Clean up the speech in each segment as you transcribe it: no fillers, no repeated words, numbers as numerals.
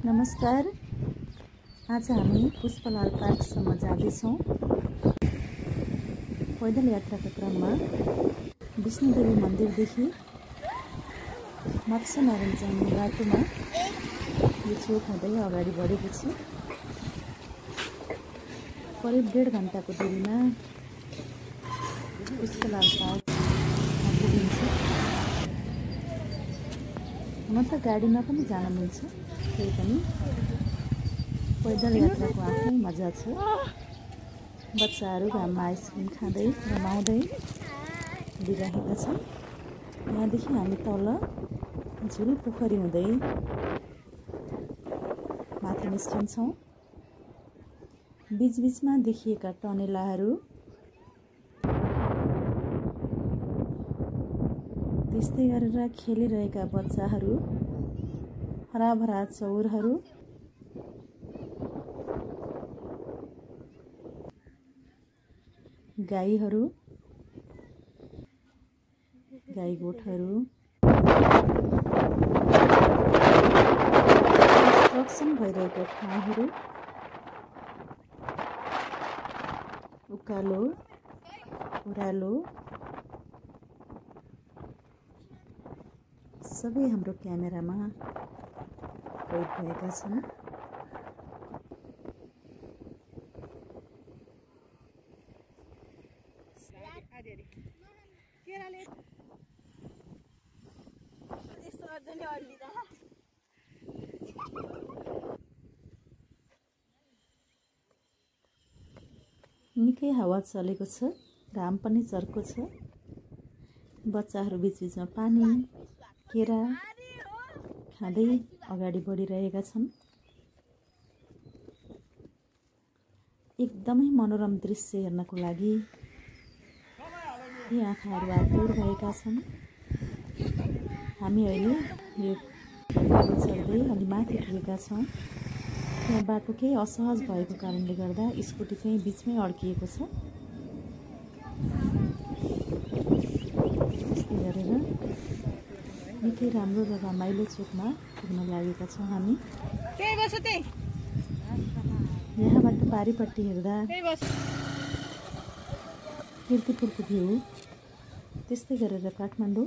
नमस्कार। आज हामी पुष्पलाल पार्कसम्म जाँदैछौँ। पैदल यात्राको क्रममा विष्णुदेवी मन्दिरदेखि मत्स्यनारायण जाने बाटोमा यो चोक हुँदै अगाडि बढेपछि करिब 1.5 घण्टाको दूरीमा पुष्पलाल पार्कमा पुगिन्छ। हुन त गाडीमा पनि जान मिल्छ, त्यही पनि पैदल यात्राको आफ्नै मजा छ। बच्चाहरू घाममा आइसक्रिम खाँदै रमाउँदै दिइरहेका छन्। यहाँदेखि हामी तल झुल पोखरी हुँदै माथि निस्कन्छौँ। बीचबीचमा देखिएका टनेलाहरू, त्यस्तै गरेर खेलिरहेका बच्चाहरू, हराभरा चौरहरू, गाईहरू, गाईगोठहरू, कंस्ट्रक्सन भइरहेका ठाउँहरू, उकालो ओह्रालो सबै हाम्रो क्यामेरामा कैद भएका छन्। निकै हावा चलेको छ, घाम पनि चर्को छ। बच्चाहरू बीचबीचमा पानी, केरा खाँदै अगाडि बढिरहेका छन्। एकदमै मनोरम दृश्य हेर्नको लागि यी आँखाहरू आतुर भएका छन्। हामी अहिले यो बाटो चढ्दै अलि माथि पुगेका छौँ। त्यहाँ बाटो केही असहज भएको कारणले गर्दा स्कुटी चाहिँ बिचमै अड्किएको छ। त्यस्तै गरेर निकै राम्रो र रमाइलो चोकमा पुग्न लागेका छौँ हामी। यहाँबाट पारिपट्टि हेर्दा कीर्तिपुरको भ्यू, त्यस्तै गरेर काठमाडौँ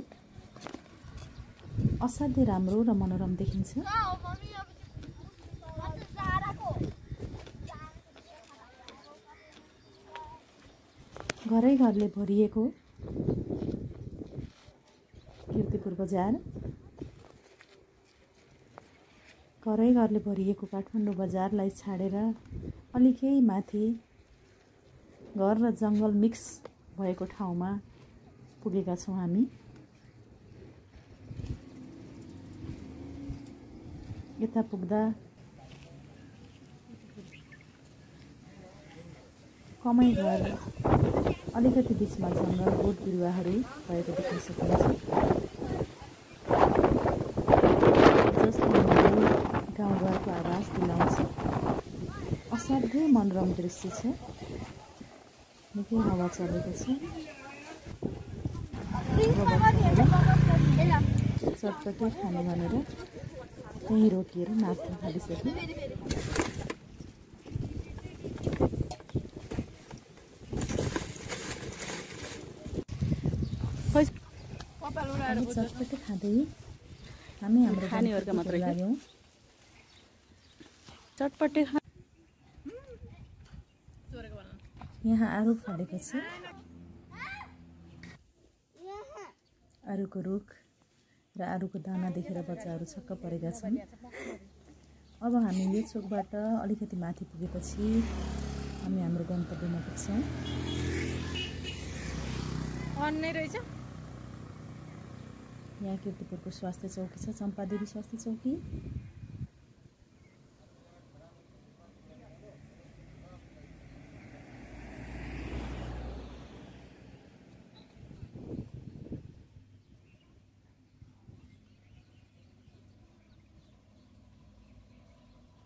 असाध्यै राम्रो र मनोरम देखिन्छ। घरै घरले भरिएको कीर्तिपुर बजार, घरै घरले भरिएको काठमाडौँ बजारलाई छाडेर अलि केही माथि घर र जङ्गल मिक्स भएको ठाउँमा पुगेका छौँ हामी। यता पुग्दा कमै घर, अलिकति बिचमा जङ्गल, बोट बिरुवाहरू भएको देख्न सकिन्छ, जसले मलाई गाउँघरको आवाज दिलाउँछ। असाध्यै मनोरम दृश्य छ। निकै हावा चलेको छ। चटपटे खाने भनेर त्यहीँ रोकिएर नाच्न थालिसक्यो। चटपटे खाँदै हामी हाम्रो खानेहरूका मात्र लाग्यौँ। चटपटे यहाँ आरू फलेको छ। आरूको रुख र आरूको दाना देखेर बच्चाहरू छक्क परेका छन्। अब हामी यो चोकबाट अलिकति माथि पुगेपछि हामी हाम्रो गन्तव्यमा पुग्छौँ। यहाँ कीर्तिपुरको स्वास्थ्य चौकी छ, चम्पादेवी स्वास्थ्य चौकी।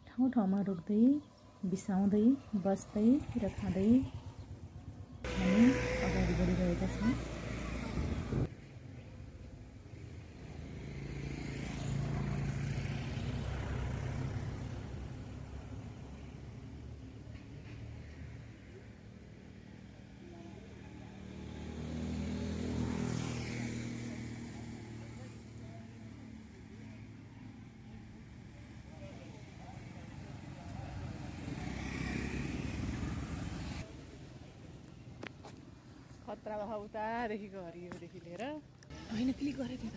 ठाउँ ठाउँमा रोक्दै, बिसाउँदै, बस्दै र खाँदै हामी अगाडि बढिरहेका छौँ। खतरा भयो उतादेखिको हरियोदेखि लिएर होइन क्लिक गरेँ त्यो त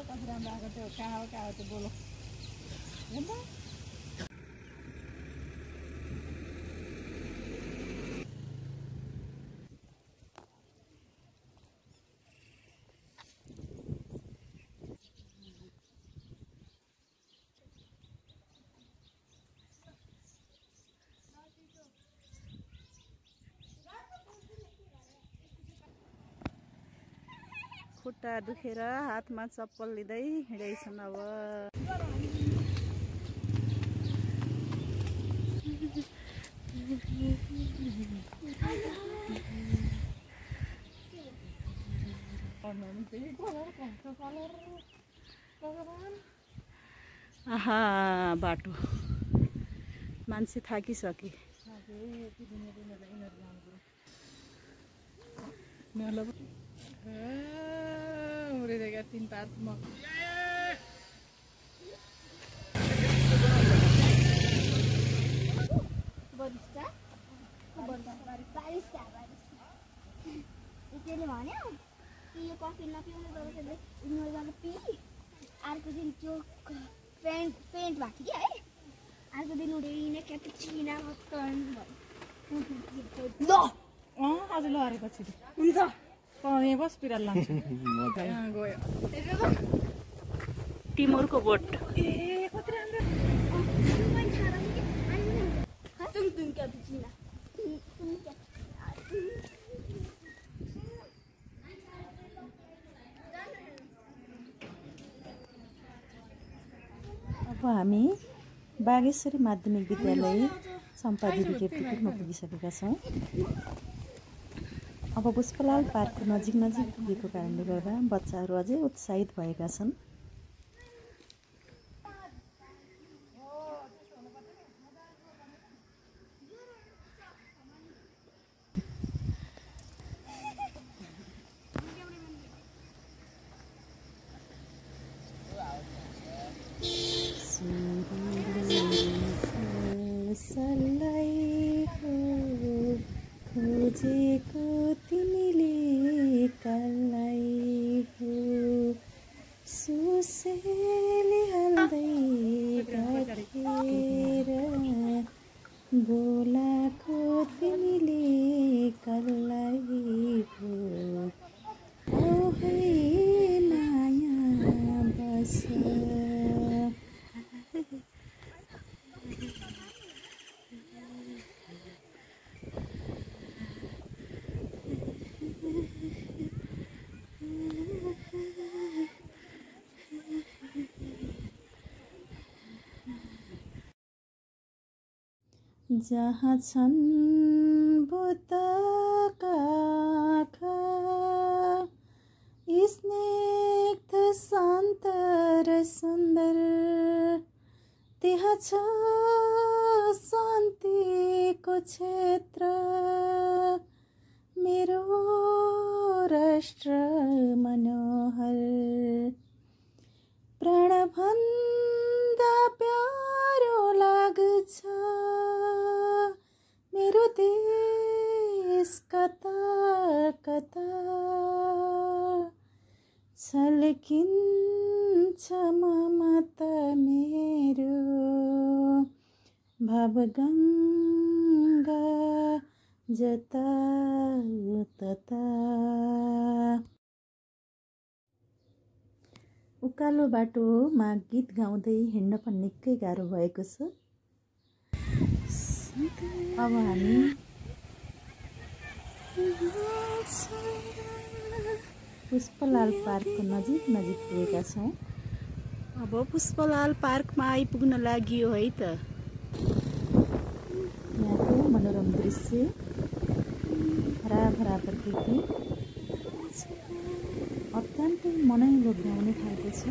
कति राम्रो आएको थियो कहाँ हो त्यो बोलो खुट्टा दुखेर हातमा चप्पल लिँदै हिँडेछन् अब आहा बाटो मान्छे थाकिसके उडेगा 3 पार्कमा त्यसले भन्यो कि यो कफी नपिउने गरेर इग्नोर गर्न पि अर्को दिन त्यो पेन्ट भएको थियो है अर्को दिन उडेर क्यापुचिनो ल आज ल अरे पछि हुन्छ यहाँ बस पिराल लान्छ गयो टिमुरको बोट ए कति राम्रो तुम क्यापुचिनो अब हामी बागेश्वरी माध्यमिक विद्यालय सम्पादेवी केपीमा पुगिसकेका छौँ। अब पुष्पलाल पार्कको नजिक पुगेको कारणले गर्दा बच्चाहरू अझै उत्साहित भएका छन्। खोजेको तिमीले कालाई हो सुसेली हाल्दै गाठेर बोलाको तिमीले कालाई हो ओहे माया बस जहाँ छन् बुद्धका आँखा स्निग्ध शान्त र सुन्दर त्यहाँ छ शान्तिको क्षेत्र मेरो राष्ट्र मनोहर प्राणभन्दा प्यारो लाग्छ मेरो देश कता कता छल्किन्छ ममता मेरो भावगङ्गा जता तता उकालो बाटोमा गीत गाउँदै हिँड्न पनि निकै गाह्रो भएको छ। अब हामी पुष्पलाल पार्कको नजिक पुगेका छौँ। अब पुष्पलाल पार्कमा आइपुग्न लागि है त। यहाँको मनोरम दृश्य हराभरा प्रकृति अत्यन्तै मनै लोभ्याउने खालको छ।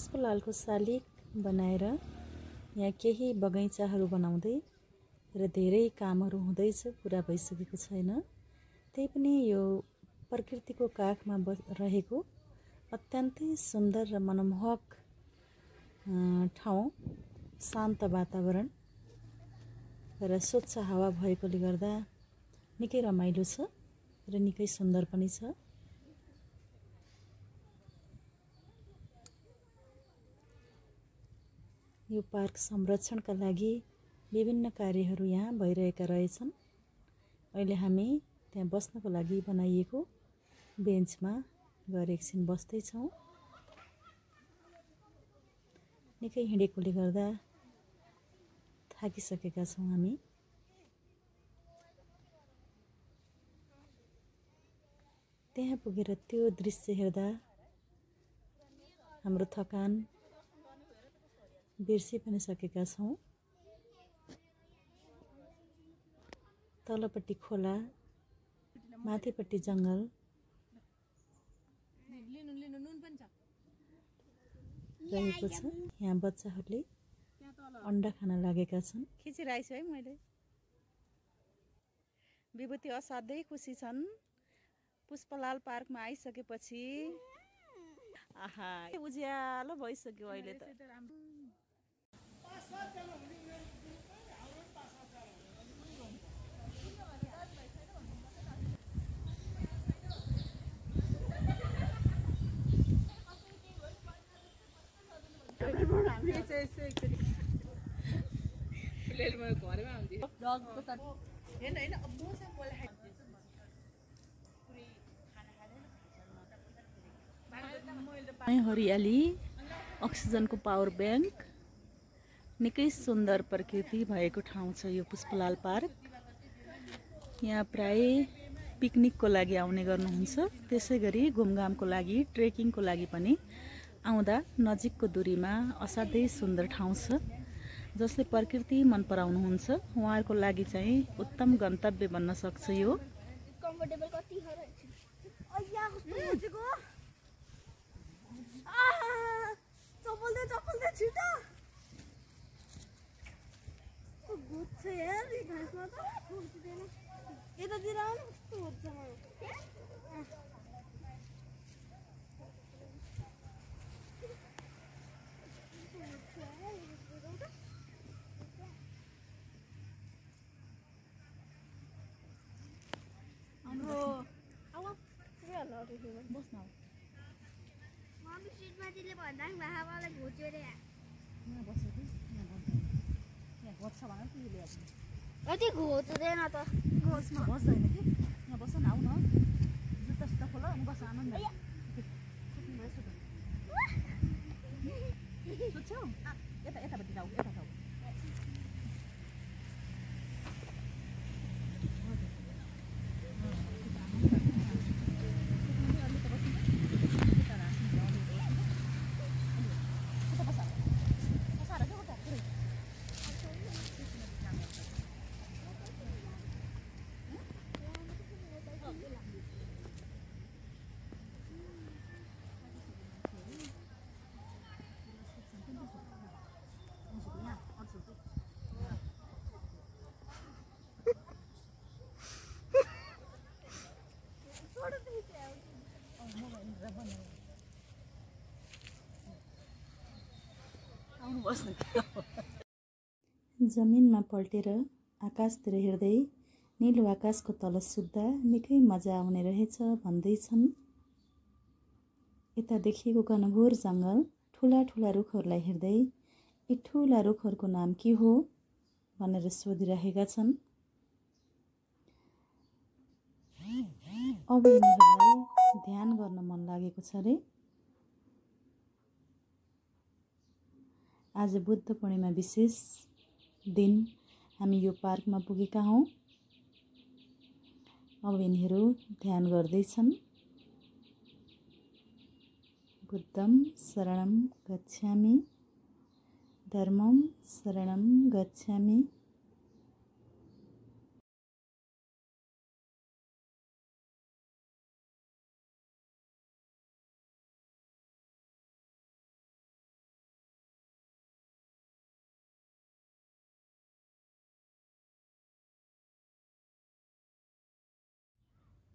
पुष्पलालको शालिग बनाएर यहाँ केही बगैँचाहरू बनाउँदै र धेरै कामहरू हुँदैछ, पुरा भइसकेको छैन। त्यही पनि यो प्रकृतिको काखमा रहेको अत्यन्तै सुन्दर र मनमोहक ठाउँ, शान्त वातावरण र स्वच्छ हावा भएकोले गर्दा निकै रमाइलो छ र निकै सुन्दर पनि छ। यो पार्क संरक्षणका लागि विभिन्न कार्यहरू यहाँ भइरहेका रहेछन्। अहिले हामी त्यहाँ बस्नको लागि बनाइएको बेन्चमा गएर एकछिन बस्दैछौँ। निकै हिँडेकोले गर्दा थाकिसकेका छौँ हामी। त्यहाँ पुगेर त्यो दृश्य हेर्दा हाम्रो थकान बिर्सि पनि सकेका छौँ। तलपट्टि खोला, माथिपट्टि जङ्गल रहेको छ। यहाँ बच्चाहरूले अन्डा खान लागेका छन्। खिचिरहेको छु है मैले। विभूति असाध्यै खुसी छन् पुष्पलाल पार्कमा आइसकेपछि। आहा, उज्यालो भइसक्यो अहिले त। हरियाली, अक्सिजनको पावर ब्याङ्क, निकै सुन्दर प्रकृति भएको ठाउँ छ यो पुष्पलाल पार्क। यहाँ प्राय पिकनिकको लागि आउने गर्नुहुन्छ। त्यसै गरी घुमघामको लागि, ट्रेकिङको लागि पनि आउँदा नजिकको दूरीमा असाध्यै सुन्दर ठाउँ छ। जसले प्रकृति मन पराउनुहुन्छ उहाँहरूको लागि चाहिँ उत्तम गन्तव्य बन्न सक्छ यो। कम्फर्टेबल कति हो र अయ్యా कस्तो चप्पल दे छिटो घुच्छ यार यो घाँसमा त घुच्दैन। यतातिर आउनु कस्तो घुच्छ मलाई। बस्न मम्मी सिटमाथिले भन्दा मलाई घुच्यो रे। यहाँ बस्छ कि यहाँ घट्छ भनेर के ल्याएको यति घुच्दैन त। घोषमा बस्दैन कि यहाँ बस्छ न। आउन जुत्ता सुत्ता खोल, बस आनन्द सुत्छौ। यतापट्टि जाऊ, यता जाऊ। जमिनमा पल्टेर आकाशतिर हेर्दै नीलो आकाशको तल सुत्दा निकै मजा आउने रहेछ भन्दैछन्। यता देखिएको घनघोर जङ्गल, ठुला ठुला रुखहरूलाई हेर्दै यी ठुला रुखहरूको नाम के हो भनेर सोधिरहेका छन्। अब यिनीहरूलाई ध्यान गर्न मन लागेको छ रे। आज बुद्ध पूर्णिमा विशेष दिन हामी यो पार्कमा पुगेका हौँ। अब यिनीहरू ध्यान गर्दैछन्। बुद्धं शरणं गच्छामि, धर्मं शरणं गच्छामि।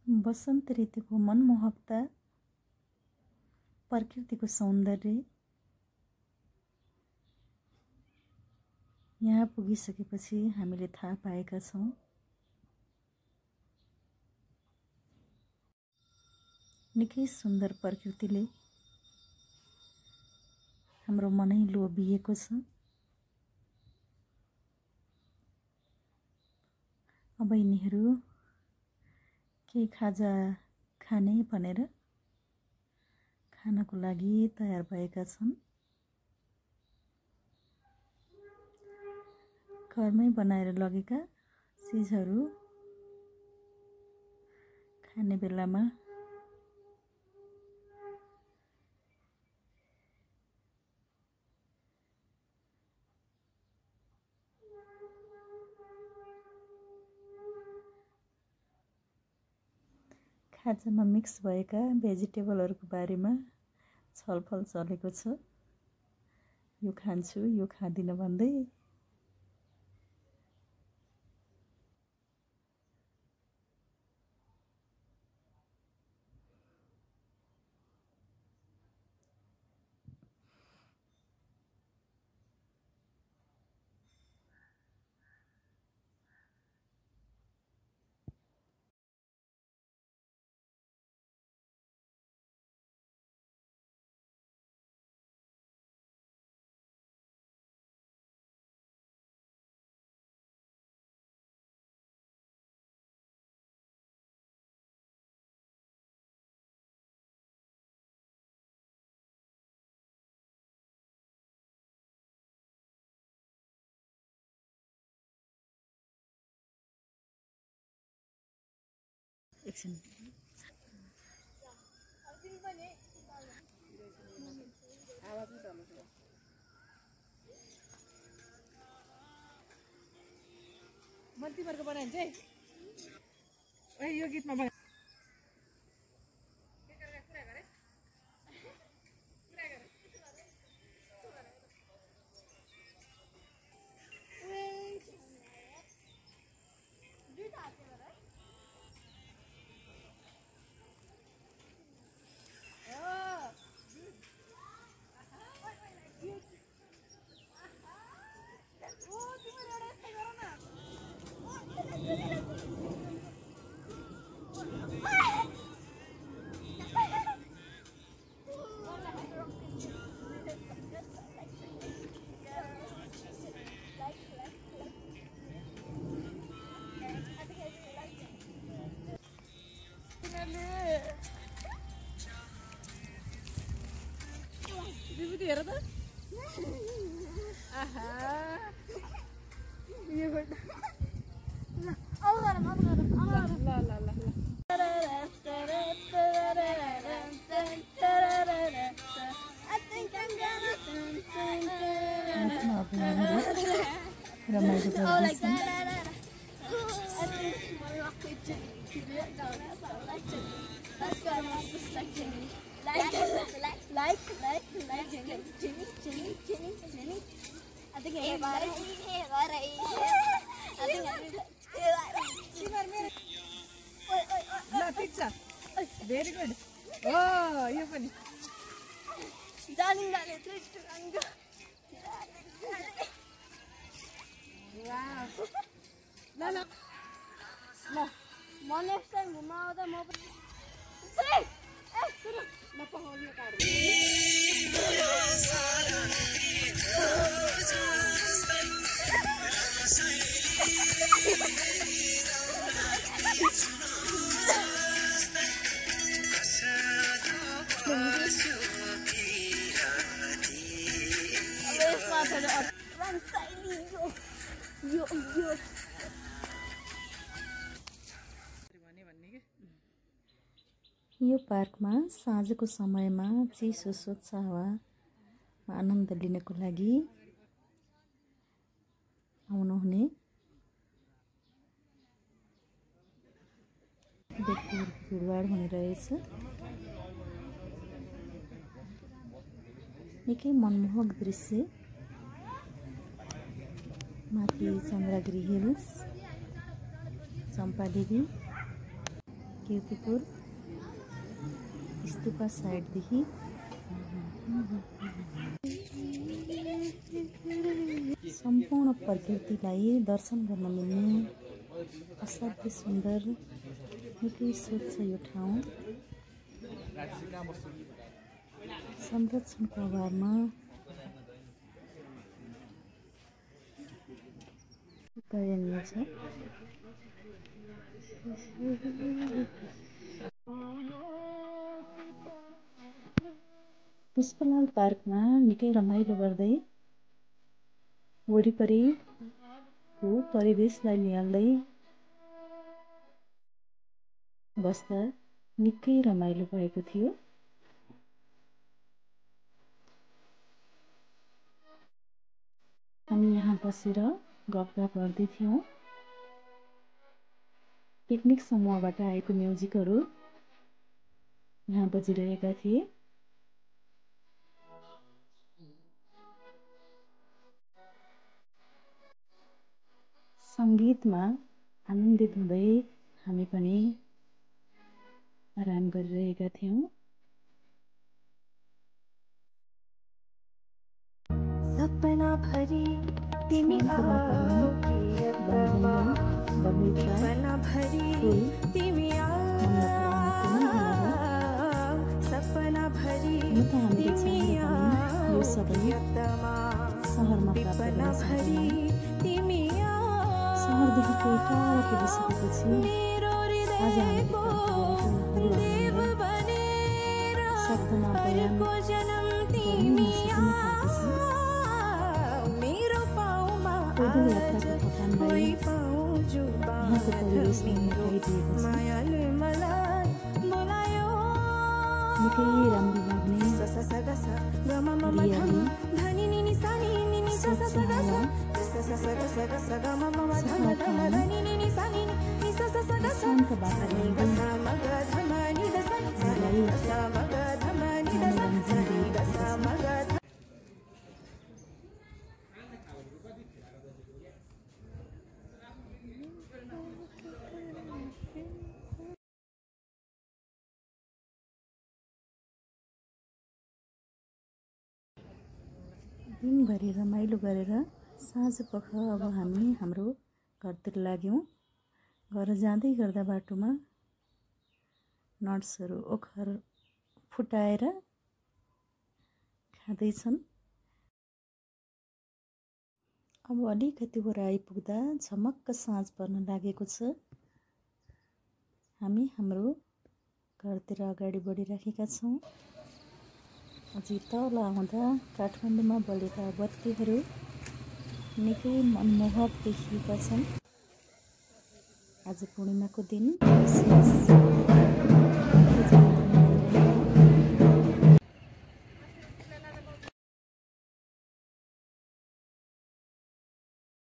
वसन्त ऋतुको मनमोहकता, प्रकृतिको सौन्दर्य यहाँ पुगिसकेपछि हामीले थाहा पाएका छौँ। निकै सुन्दर प्रकृतिले हाम्रो मनै लोभिएको छ। अब यिनीहरू केही खाजा खाने भनेर खानको लागि तयार भएका छन्। घरमै बनाएर लगेका चिजहरू खाने बेलामा खाजामा मिक्स भएका भेजिटेबलहरूको बारेमा छलफल चलेको छ। यो खान्छु, यो खाँदिन भन्दै। एकछिन मन्तिमरको बनाइन्छ है। यो गीतमा विभूति हेर त। आहा यो ल ल ल रमाइलो गर्दैछन्। Very good. ओ यो पनि ल ल ल म नेक्स्ट टाइम घुम्न आउँदा म पनि नपकाउने काट्नु। यो पार्कमा साँझको समयमा चिसो स्वच्छ हावामा आनन्द लिनको लागि आउनुहुने व्यक्तिहरूको भिडभाड हुने निकै मनमोहक दृश्य। माथि चन्द्रगिरी हिल्स, चम्पादेवी कीर्तिपुर स्तूपा साइडदेखि सम्पूर्ण प्रकृतिलाई दर्शन गर्न मिल्ने असाध्यै सुन्दर निकै स्वच्छ यो ठाउँ संरक्षणको अभावमा दयनीय छ। पुष्पलाल पार्कमा निकै रमाइलो गर्दै वरिपरिको परिवेशलाई निहाल्दै बस्दा निकै रमाइलो भएको थियो। हामी यहाँ बसेर गफगाफ गर्दै थियौँ। पिकनिक समूहबाट आएको म्युजिकहरू यहाँ बजिरहेका थिए। सङ्गीतमा आनन्दित हुँदै हामी पनि आराम गरिरहेका थियौँ। सपना भरी तिमी आओ सपना भरी तिमी आओ सपना भरी तिमी आओ सहरमा सपना भरी तिमी आओ सहरदेखि केही टाढा पुगिसकेपछि आज हामीले शब्दमा बयान जन्म तिमी पैदल यात्राको थकानलाई यहाँको परिवेशले मेटाइदिएको छ। निकै राम्रो लाग्ने हरियाली, स्वच्छ हावा, सफा ठाउँ, शान्त वातावरणले मलाई मनोरञ्जन दिइरहेको छ। दिनभरि रमाइलो गरेर साँझपख अब हामी हाम्रो घरतिर लाग्यौँ। घर जाँदै गर्दा बाटोमा नट्सहरू ओखर फुटाएर खाँदैछन्। अब अलिकति वर आइपुग्दा झमक्क साँझ पर्न लागेको छ। हामी हाम्रो घरतिर अगाडि बढिराखेका छौँ। अझै तल आउँदा काठमाडौँमा बलेका बत्तीहरू निकै मनमोहक देखिएका छन्। आज पूर्णिमाको दिन विशेष